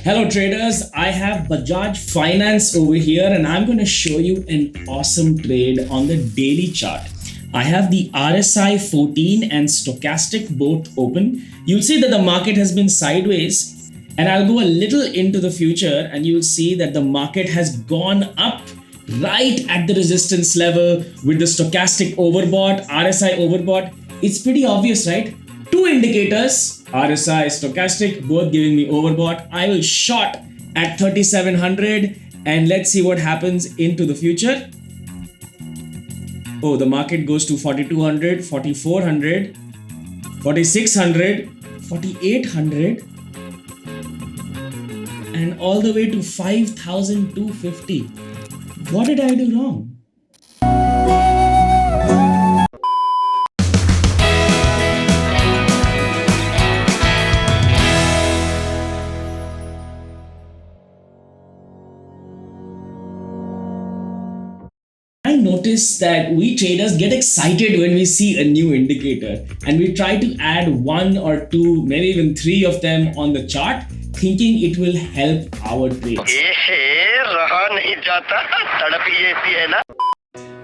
Hello traders, I have Bajaj Finance over here and I'm going to show you an awesome trade on the daily chart. I have the RSI 14 and stochastic both open. You'll see that the market has been sideways and I'll go a little into the future and you'll see that the market has gone up right at the resistance level with the stochastic overbought, RSI overbought. It's pretty obvious, right? Two indicators, RSI, stochastic, both giving me overbought. I will short at 3700 and let's see what happens into the future. Oh, the market goes to 4200, 4400, 4600, 4800 and all the way to 5250. What did I do wrong? I notice that we traders get excited when we see a new indicator and we try to add one or two, maybe even three of them on the chart, thinking it will help our trades.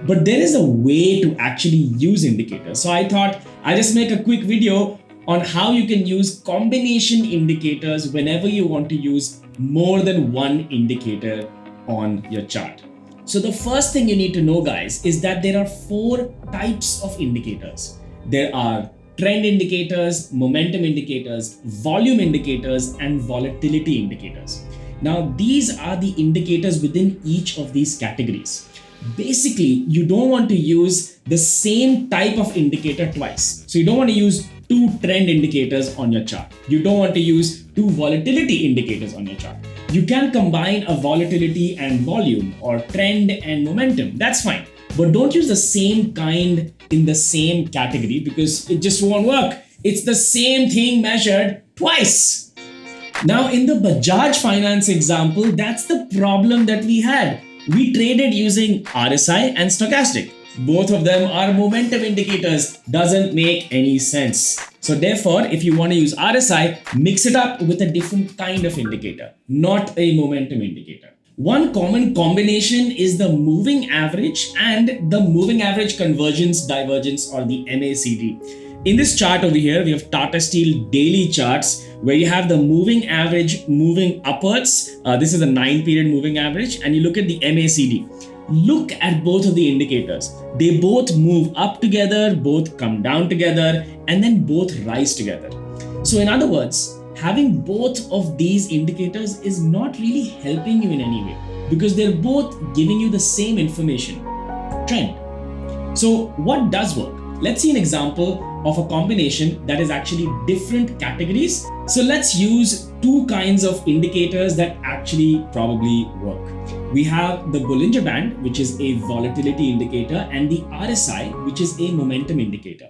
But there is a way to actually use indicators. So I thought I'll just make a quick video on how you can use combination indicators whenever you want to use more than one indicator on your chart. So the first thing you need to know, guys, is that there are four types of indicators. There are trend indicators, momentum indicators, volume indicators, and volatility indicators. Now, these are the indicators within each of these categories. Basically, you don't want to use the same type of indicator twice. So you don't want to use two trend indicators on your chart. You don't want to use two volatility indicators on your chart. You can combine a volatility and volume or trend and momentum. That's fine. But don't use the same kind in the same category because it just won't work. It's the same thing measured twice. Now, in the Bajaj Finance example, that's the problem that we had. We traded using RSI and stochastic. Both of them are momentum indicators. Doesn't make any sense. So therefore, if you want to use RSI, mix it up with a different kind of indicator, not a momentum indicator. One common combination is the moving average and the moving average convergence divergence, or the MACD. In this chart over here, we have Tata Steel daily charts where you have the moving average moving upwards. This is a 9-period moving average, and you look at the MACD. Look at both of the indicators. They both move up together, both come down together, and then both rise together. So in other words, having both of these indicators is not really helping you in any way because they're both giving you the same information, trend. So what does work? Let's see an example of a combination that is actually different categories. So let's use two kinds of indicators that actually probably work. We have the Bollinger Band, which is a volatility indicator, and the RSI, which is a momentum indicator.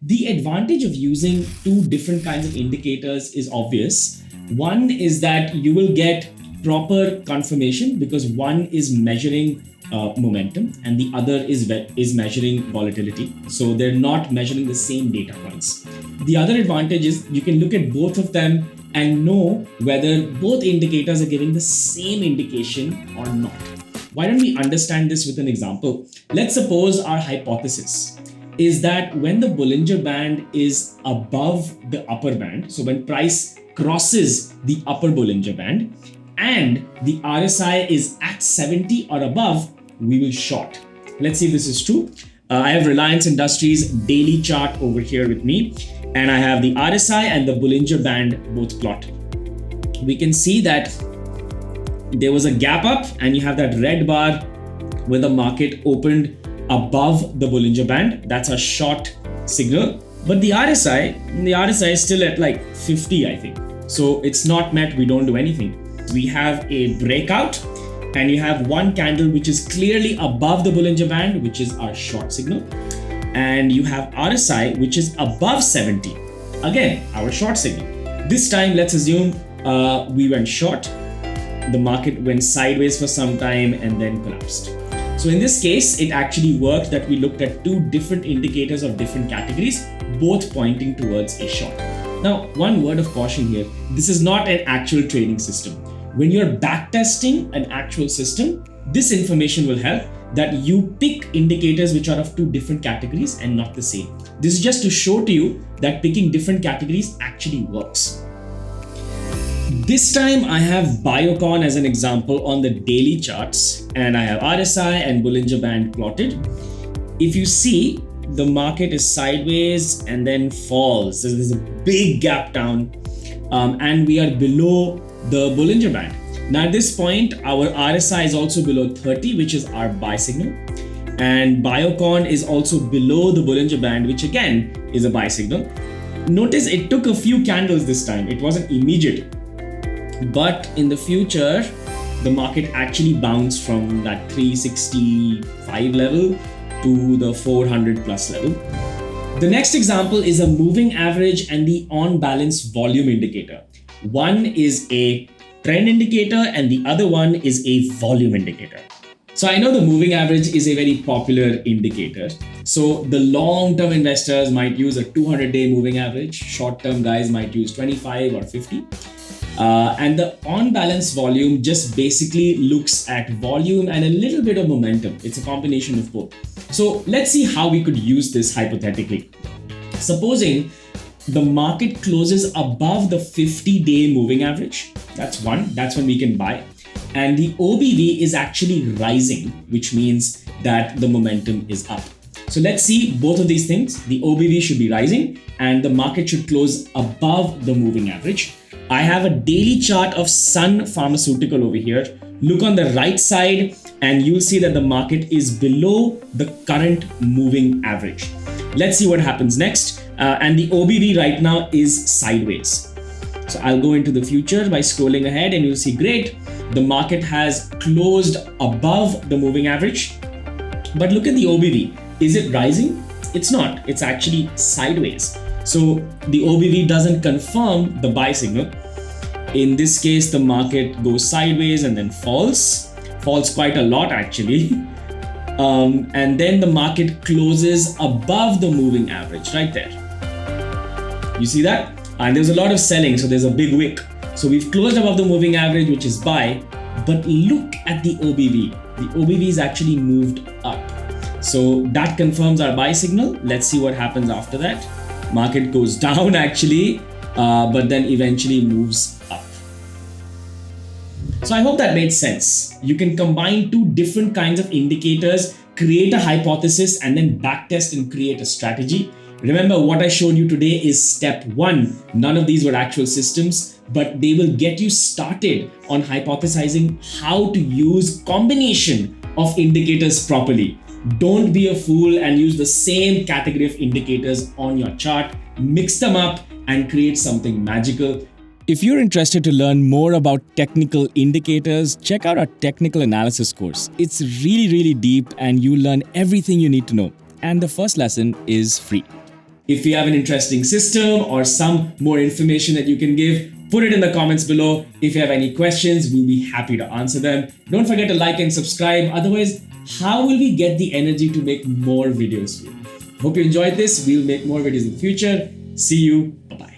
The advantage of using two different kinds of indicators is obvious. One is that you will get proper confirmation because one is measuring momentum and the other is measuring volatility. So they're not measuring the same data points. The other advantage is you can look at both of them and know whether both indicators are giving the same indication or not. Why don't we understand this with an example? Let's suppose our hypothesis is that when the Bollinger Band is above the upper band, so when price crosses the upper Bollinger Band and the RSI is at 70 or above, we will short. Let's see if this is true. I have Reliance Industries daily chart over here with me, and I have the RSI and the Bollinger Band both plotted. We can see that there was a gap up and you have that red bar where the market opened above the Bollinger Band. That's a short signal. But the RSI is still at like 50, I think. So it's not met, we don't do anything. We have a breakout and you have one candle which is clearly above the Bollinger Band, which is our short signal. And you have RSI, which is above 70. Again, our short signal. This time, let's assume we went short. The market went sideways for some time and then collapsed. So in this case, it actually worked that we looked at two different indicators of different categories, both pointing towards a short. Now, one word of caution here, this is not an actual trading system. When you're backtesting an actual system, this information will help that you pick indicators which are of two different categories and not the same. This is just to show to you that picking different categories actually works. This time I have Biocon as an example on the daily charts, and I have RSI and Bollinger Band plotted. If you see, the market is sideways and then falls. So there's a big gap down, and we are below the Bollinger Band. Now at this point, our RSI is also below 30, which is our buy signal. And Biocon is also below the Bollinger Band, which again is a buy signal. Notice it took a few candles this time. It wasn't immediate. But in the future, the market actually bounced from that 365 level to the 400 plus level. The next example is a moving average and the on balance volume indicator. One is a trend indicator and the other one is a volume indicator. So I know the moving average is a very popular indicator. So the long-term investors might use a 200-day moving average. Short-term guys might use 25 or 50. And the on-balance volume just basically looks at volume and a little bit of momentum. It's a combination of both. So let's see how we could use this hypothetically. Supposing the market closes above the 50-day moving average, that's when we can buy. And the OBV is actually rising, which means that the momentum is up. So let's see both of these things. The OBV should be rising and the market should close above the moving average. I have a daily chart of Sun Pharmaceutical over here. Look on the right side and you'll see that the market is below the current moving average. Let's see what happens next. And the OBV right now is sideways. So I'll go into the future by scrolling ahead and you'll see, great, the market has closed above the moving average. But look at the OBV. Is it rising? It's not. It's actually sideways. So the OBV doesn't confirm the buy signal. In this case, the market goes sideways and then falls quite a lot actually. And then the market closes above the moving average right there. You see that? And there's a lot of selling, so there's a big wick. So we've closed above the moving average, which is buy, but look at the OBV. The OBV is actually moved up. So that confirms our buy signal. Let's see what happens after that. Market goes down actually, but then eventually moves up. So I hope that made sense. You can combine two different kinds of indicators, create a hypothesis, and then backtest and create a strategy. Remember, what I showed you today is step one. None of these were actual systems, but they will get you started on hypothesizing how to use combination of indicators properly. Don't be a fool and use the same category of indicators on your chart. Mix them up and create something magical. If you're interested to learn more about technical indicators, check out our technical analysis course. It's really deep and you learn everything you need to know. And the first lesson is free. If you have an interesting system or some more information that you can give, put it in the comments below. If you have any questions, we'll be happy to answer them. Don't forget to like and subscribe. Otherwise, how will we get the energy to make more videos for you? Hope you enjoyed this. We'll make more videos in the future. See you. Bye-bye.